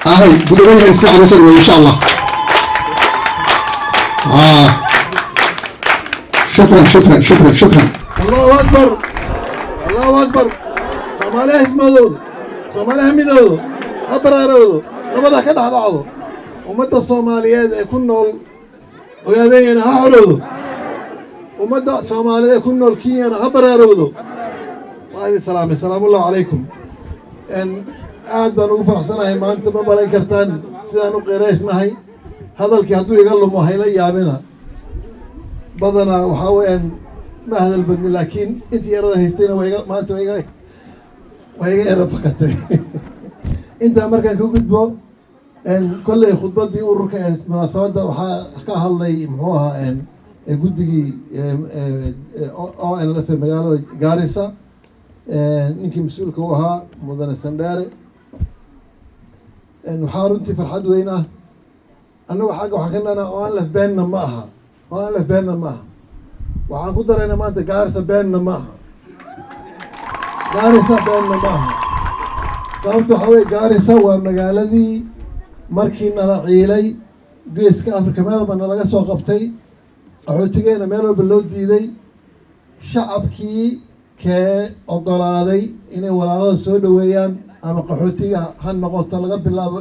هاي بدوية السحر وسلوى إن شاء الله. شكرا شكرا شكرا شكرا. الله أكبر الله أكبر. سومالي اسمه سومالي هميدو أبرارو لماذا كده هذا ومدى الصوماليات يكون ويادين هحرودو ومدى الصوماليات يكون الكيان أبرارو. وهذه السلام الله عليكم. إن aad baan ugu faraxsanahay maanta ma balay kartaan sidaan u qeeraysnahay hadalkii hadduu iga lumo hayla yaabina badanaa waxaa weeyaan ma hadal badni laakiin intii yarada haystayna maanta waa iga yara fakatay intaa markaan ka gudbo kolley khudbaddii ururka ee munaasabadda waxaa ka hadlay muxuu ahaa guddigii ONLF magaalada Gaarisa ninkii mas-uulka u ahaa mudane Sandare waxaa runtii farxad weyn ah annagu xagga waxaan ka leenahay ONLF beenna ma aha ONLF beenna ma aha waxaan ku daraynaa maanta Gaarisa beenna ma aha Gaarisa beenna ma aha sababta waxaa weye Gaarisa waa magaaladii markii nala ciilay geeska Afrika meel walba nalaga soo qabtay qaxootigeena meel walba loo diiday shacabkii kee ogolaaday inay walaalada soo dhaweeyaan ama qaxootiga ha noqoto laga bilaabo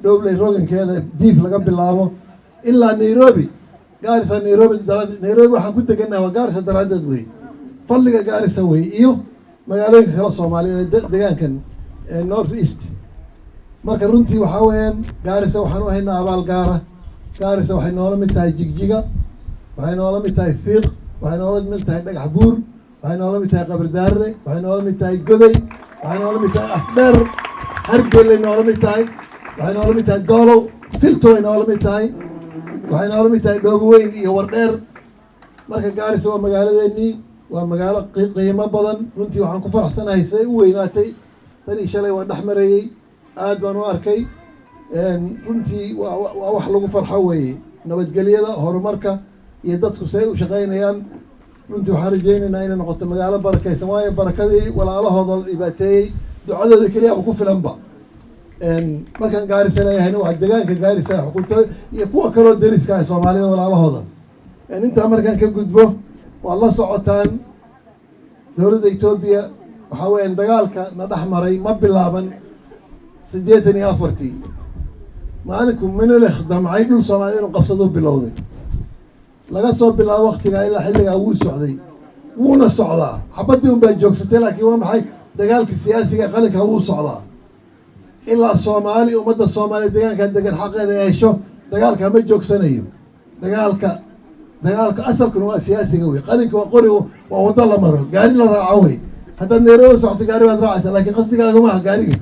dhowley rogankeeda diif laga bilaabo ilaa Nairobi Gaarisa Nairobi waxaan ku degannahay waa Gaarisa daraaddeed wey fadliga Gaarisa wey iyo magaalooyinka kala Soomaaliyeed deegaankan North East marka runtii waxaa weeyaan Gaarisa waxaan u haynaa abaal gaara Gaarisa waxay noola mid tahay Jigjiga waxay noola mid tahay Fiiq waxay noola mid tahay Dhagax Buur waxay noola mid tahay Qabardaare waxay noola mid tahay Goday waxay noola mid tahay Afdheer Hargelle noola mid tahay waxay noola mid tahay Doolow Filto way noola mid tahay waxay noola mid tahay Dhooboweyn iyo Wardheer marka Gaarisa waa magaaladeennii waa magaalo qiimo badan runtii waxaan ku faraxsanahay siday u weynaatay tan iyo shalay waan dhex marayey aad baan u arkay runtii waa wax lagu farxo weeye nabadgelyada horumarka iyo dadku siday u shaqaynayaan runtii waxaan rajaynaynaa inay noqoto magaalo barakaysan waayo barakadii walaalahooda la dhibaateeyey ducadooda keliyaaba ku filanba markaan Gaarisa leeyahayna waa deegaanka Gaarisa xukunto iyo kuwa kaloo deriska ah Soomaalida walaalahooda intaa markaan ka gudbo waad la socotaan dowladda Itoobiya waxaa weeyaan dagaalka na dhex maray ma bilaaban 84 maalinku Menelik damcay dhul Soomaaliya inuu qabsado bilowday laga soo bilaabo waqtiga ilaa xilligaa wuu socday wuuna socdaa xabadii un baa joogsatay laakiin waa maxay dagaalka siyaasiga qalinka wuu socdaa ilaa Soomaali ummadda Soomaaliya deegaanka degan xaqeeda ay hesho dagaalka ma joogsanayo dagaalka asalkuna waa siyaasiga wey qalinka waa qori waa wado la maro gaari la raaco wey haddaad Nairobi socoto gaari baad raacaysaa laakiin qasdigaaga ma aha gaariga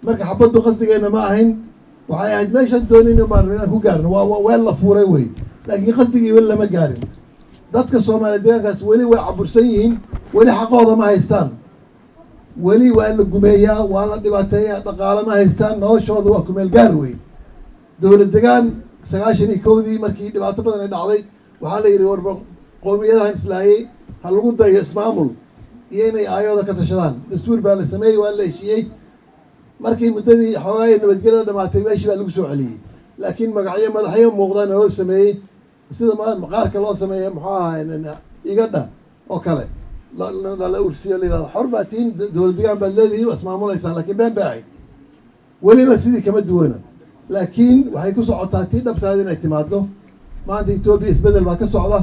marka xabaddu qasdigeena ma ahayn waxay ahayd meeshaan doonayna baan inaan ku gaarno waa weel la fuuray wey laakiin qasdigii weli lama gaarin dadka Soomaaliya deegaankaas weli way cabursan yihiin weli xaqooda ma haystaan weli waa la gumeeyaa waa la dhibaateeyaa dhaqaale ma haystaan noloshooda waa ku meel gaar wey dowlad degaan 91dii markii dhibaato badan ay dhacday waxaa la yidhi warba qowmiyadahan islaayay ha lagu dayo ismaamul iyo inay aayooda ka tashadaan dastuur baa la sameeyey waa la heshiiyey markii muddadii xoogaaya nabadgelyada dhamaatay meeshii baa lagu soo celiyey laakiin magacyo madaxyo muuqdaan loo sameeyey sida maqaarka loo sameeyey muxuu ahaa igadha oo kale la ursiyo la yidhahdo xor baa tihiin dowlad degaan baad leedihiin waa ismaamulaysaan laakiin been baa ahayd weliba sidii kama duwana laakiin waxay ku socotaa tii dhabtaada inay timaado maanta Itoobiya isbedel baa ka socda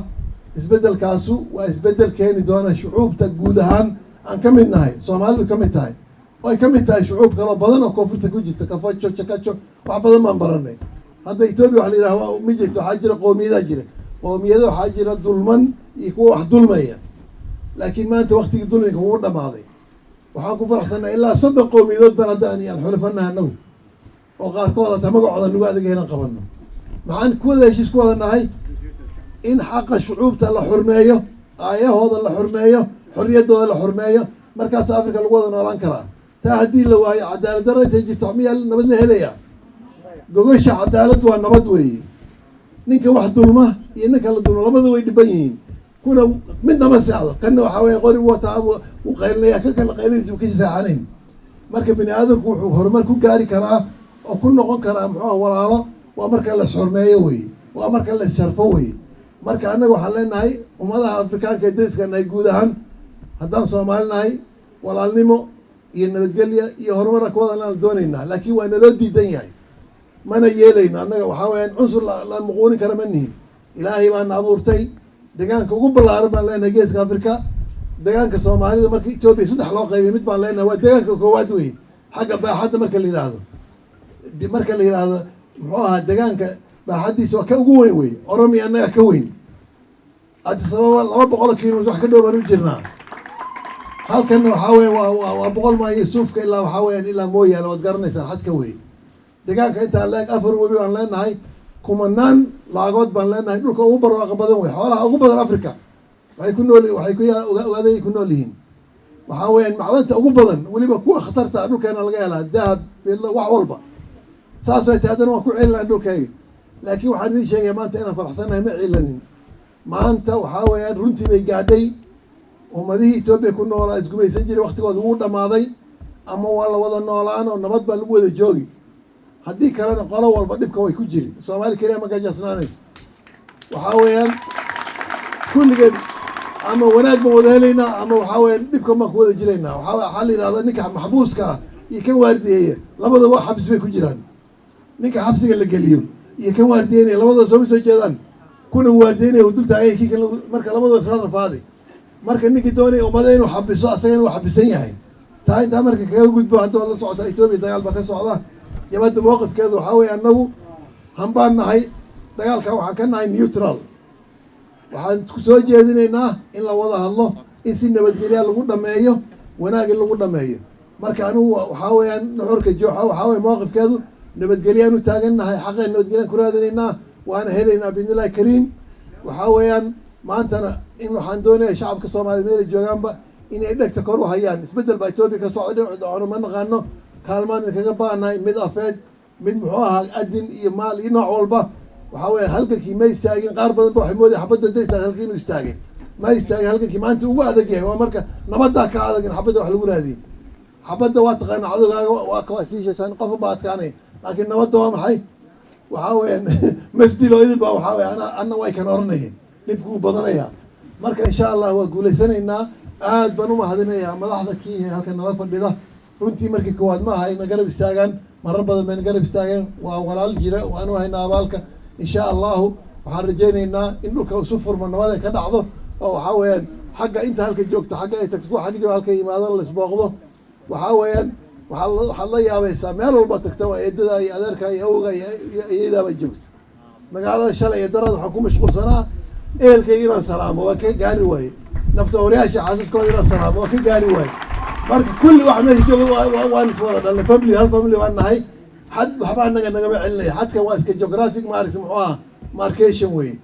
isbedelkaasu waa isbedel keeni doona shucuubta guud ahaan aan ka mid nahay Soomaalidu ka mid tahay oo ay ka mid tahay shucuub kaloo badan oo koonfurta ku jirta Kafajo Chakacho wax badan baan baranay hadda Itoobiya waxa la yidhahdaa ma jirto waxaa jira qowmiyada jira qowmiyada waxaa jira dulman iyo kuwa wax dulmaya laakiin maanta waqtigii dulmiga wuu dhamaaday waxaan ku faraxsanahay ilaa 3 qowmiyadood baan hadda aan xulafanahay annagu oo qaarkood ta magacooda nagu adiga inaan qabanno maxaan ku wada heshiis ku wada nahay in xaqa shucuubta la xurmeeyo aayahooda la xurmeeyo xorriyadooda la xurmeeyo markaas Afrika lagu wada noolaan karaa taa haddii la waayo cadaalad darro intay jirto miyaa nabad la helaya gogosha cadaalad waa nabad weeye ninka wax dulma iyo ninka la dulmo labada way dhiban yihiin kuna midna ma seexdo kanna waxaa weeye qori wataa uu qaylinaya ka kala qaylinaysa ka seexanayn marka bini aadamku wuxuu horumar ku gaari karaa oo ku noqon karaa muxuu ah walaalo waa marka la xurmeeyo wey, waa marka la sharfo wey. marka annaga waxaan leenahay ummadaha afrikaanka ee dariska nahay guud ahaan haddaan Soomaali nahay walaalnimo iyo nabadgelyo iyo horumarna ka wada doonaynaa, laakiin waa naloo diidan yahay, mana yeelayno. annaga waxaa weeyaan cunsur la muquuni kara ma nihin. ilaahay baana abuurtay deegaanka ugu ballaaran baan leenahay geeska Afrika. deegaanka Soomaalida markii Ethiopia 3 loo qaybay mid baan leenahay, waa deegaanka koowaad wey xagga baaxadda marka la yiraahdo. muxuu ahaa deegaanka baaxaddiisa waa ka ugu weyn wey. Oromia annaga ka weyn, Addis Ababa 200 kilomitir wax ka dhow baan u jirnaa. halkanna waxaa weeye waa 100 maayo suufka ilaa waxaa weeyaan ilaa Mooyaale waad garanaysaan xadka wey. deegaanka intaa leeg 4 webi baan leenahay, kumanaan laagood baan leenahay, dhulka ugu barwaaqo badan wey, xoolaha ugu badan Afrika waxay ku nool yihiin. waxaa weeyaan macdanta ugu badan, weliba kuwa khatarta dhulkeena laga helaa, dahab, fidlo, wax walba. saasoo ay tahay haddana waan ku celinaa dhulkayga. laakiin waxaan idiin sheegaya maanta inaan faraxsanahay, ma ciilanin. maanta waxaa weeyaan runtii bay gaadhay. ummadihii Ethiopia ku noolaa isgumaysan jiray waktigooda wuu dhammaaday, ama waa la wada noolaan oo nabad baa lagu wada joogi. haddii kalena qolo walba dhibka way ku jiri. Soomaali keliya ma gajasnaanayso. waxaa weeyaan kulligeen ama wanaag baan wada helaynaa, ama waxaa weeyaan dhibka baan ku wada jiraynaa. waxaa la yidhahda ninka maxbuuska ah iyo kan waardiyeeya labadaba xabsi bay ku jiraan. ninka xabsiga la geliyo iyo kan waardiyeynaya labadaba sooma soo jeedaan. kuna waardiyeynaya uu dul taagay kii kan marka labadaba isla rafaaday. marka ninkii doonaya ummada inuu xabiso asagana uu xabisan yahay. taa intaa marka kaga gudbo, hadda waad la socotaa Ethiopia dagaal baa ka socda. jabadda mowqifkeedu waxaa weeye annagu hambaan nahay, dagaalkan waxaan ka nahay neutral. waxaan ku soo jeedinaynaa in la wada hadlo, in si nabadgelya lagu dhameeyo, wanaag in lagu dhameeyo. marka anigu waxaa weeyaan nuxurka jooxa waxaa weye mowqifkeedu nabadgelyaan u taagan nahay, xaqeen nabadgelyaan ku raadinaynaa, waana helaynaa biidnillahi kariim. waxaa weeyaan maantana in waxaan doonaya shacabka Soomaaliya meel ay joogaanba inay dhegta kor u hayaan. isbeddel baa Ethiopia ka socda, dhinaca ma naqaano, kaalmaan idinkaga baahnahay, mid afeed, mid muxuu ahaa adin iyo maal iyo nooc walba. waxaa weeye halgankii ma istaagin. qaar badan ba waxay moodaya xabadda daysaa halkii inuu istaagay, ma istaagin. halgankii maanta ugu adag yahay waa marka nabaddaa ka adag in xabadda wax lagu raadiyey. xabadda waa taqaana cadowgaaga waa kawasiishaysan, qof baa adkaanay. laakiin nabadda waa maxay? waxaa weeyaan masdilo idil baa waxaa weeye anna way kan oranayeen, dhibku wuu badanayaa. marka insha allah waa guulaysanaynaa. aad baan u mahadinayaa madaxda kii halkan nala fadhida. runtii markii koowaad ma aha ina garab istaagaan, marar badan bayna garab istaageen. waa walaal jira, waanu haynaa abaalka. insha allahu waxaan rajaynaynaa in dhulka isu furmo, nabad ay ka dhacdo, oo waxaa weeyaan xagga inta halka joogto xagga ay tagto, kuwa xagga jooga halka yimaadaan la isbooqdo. waxaa weeyaan waxaad la yaabaysaa meel walba tagta, waa eedada iyo adeerka iyo awga iyo iyadaaba joogto. magaalada shalay iyo darada waxaan ku mashquulsanaa ehelkayga inaan salaamo, waa ka gaari waaye. nafta horyaasha xaasaskooda inaan salaamo, waa ka gaari waaye. marka kulli waxa meesha jooga waan iswada dhalnay, family hal family waan nahay. xad waxba annaga nagama celinaya. xadkan waa iska geographic maaragta muxuu ahaa marcation weye.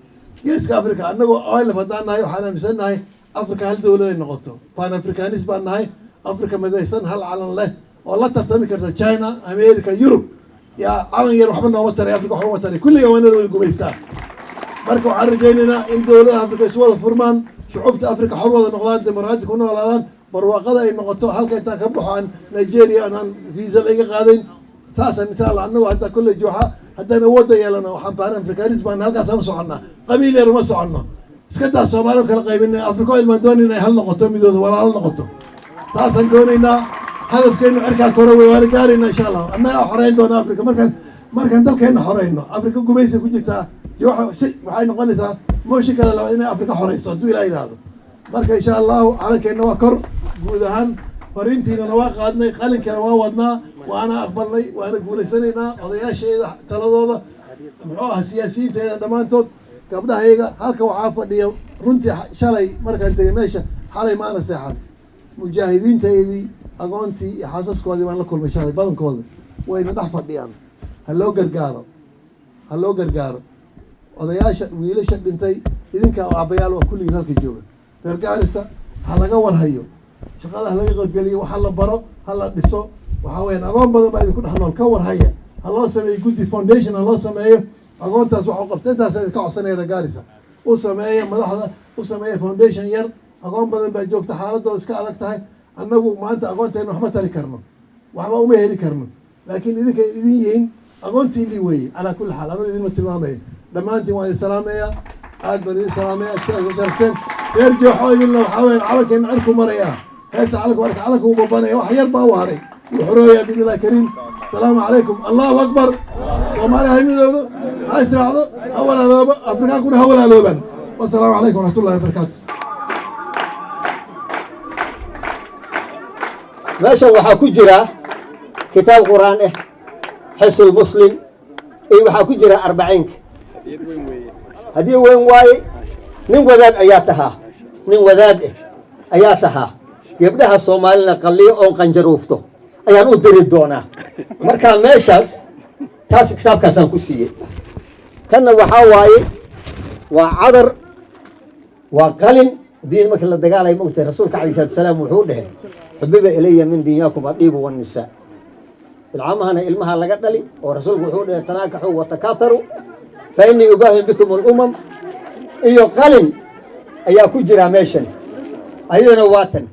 geeska Africa annagoo oilaf haddaan nahay waxaan aaminsan nahay Africa hal dawlad ay noqoto. pan africanist baan nahay. Africa midaysan, hal calan leh oo la tartami karta China, America, Europe. yaa calan yar waxba nooma taray, Africa waxba ma taray. kulliga waa inala wada gumaystaa. marka waxaan rajaynaynaa in dawladaha Africa isu wada furmaan, shucuubta Africa xor wada noqdaan, dimuqraadi ku noolaadaan, barwaaqada ay noqoto. halka intaan ka baxo aan Nigeria anaan visa layga qaadayn. saasaan insha allah annagu hadda kolley jooxa haddaan awoodda yeelano waxaan pan africanism baan halkaasaan u soconnaa. qabiil yar uma soconno. iska daa Soomaali kala qaybinay, Africa ilmaan doonay inay hal noqoto, midooda walaalo noqoto. taasaan doonaynaa. hadafkeenu cirkaa kore wey, waana gaaraynaa insha allah. annaga xoreyn doona Africa markaan dalkeena xoreyno. Africa gumaysi ku jirtaa jooxa waxay noqonaysaa mooshinkada labaad inay Africa xoreyso hadduu ilaa yidhaahdo. marka insha allahu calankeenna waa kor guud ahaan, fariintiinana waa qaadnay, qalinkeena waa wadnaa, waana aqbalnay, waana guulaysanaynaa. odayaasheeda taladooda, muxuu aha siyaasiyiinteeda dhammaantood, gabdhahayaga halka waxaa fadhiya. runtii shalay markaan tegay meesha, xalay maana seexan. mujaahidiintaydii, agoontii iyo xaasaskoodii baan la kulmay shalay. badankooda wayna dhex fadhiyaan. ha loo gargaaro, ha loo gargaaro. odayaasha wiilasha dhintay idinkaa aabbayaal waa kulligiin halka jooga. reer Gaarisa ha laga warhayo, shaqada ha laga qaybgeliyo, waxa la baro, ha la dhiso. waxaa weeyaan agoon badan baa idinku dhex nool, ka warhaya. ha loo sameeyo guddi foundation, ha loo sameeyo. agoontaas waxu qabta intaas idinka codsanaya reer Gaarisa. u sameeya madaxda, u sameeya foundation yar. agoon badan baa joogta, xaaladooda iska adag tahay. annagu maanta agoonteena waxma tari karno, waxba uma heli karno. laakiin idinkay idin yihiin aqoontiinii weeye calaa kulli xaal anuu idinma tilmaamaya dhammaantiin waan idin salaamaya aad baan idin salaamaya sidaas u sharafteen reer jooxo idinna waxaa weeyaan calankeena cirku maraya heesa calanka marka calanka uu babanaya wax yar baa u haray wuu xorooyaa biidni illahi kariim asalaamu calaykum allahu akbar soomaali ha midoodo ha israacdo ha walaaloobo afrikaankuna ha walaaloobaan wasalaamu calaykum waraxmatullahi wabarakaatu meeshan waxaa ku jira kitaab quraan ah xisn muslim iyo waxaa ku jira arbaciinka haddii weyn waaye nin wadaad ayaa tahaa nin wadaad ah ayaa tahaa gabdhaha soomaalina qalliyo oon qanjaruufto ayaan u diri doonaa markaa meeshaas taas kitaabkaasaan ku siiyey kanna waxaa waaye waa cadar waa qalin diin markii la dagaalay mogtahay rasuulka calayhi salaatu wasalaam wuxuu dhahay xubiba ilaya min dinyaakum adiibu wannisaa ilcamahana ilmaha laga dhali oo rasuulku wuxuu dhahay tanaakaxuu watakaaharu fa innii ubaahim bikum alumam iyo qalin ayaa ku jira meeshan ayadana waa tan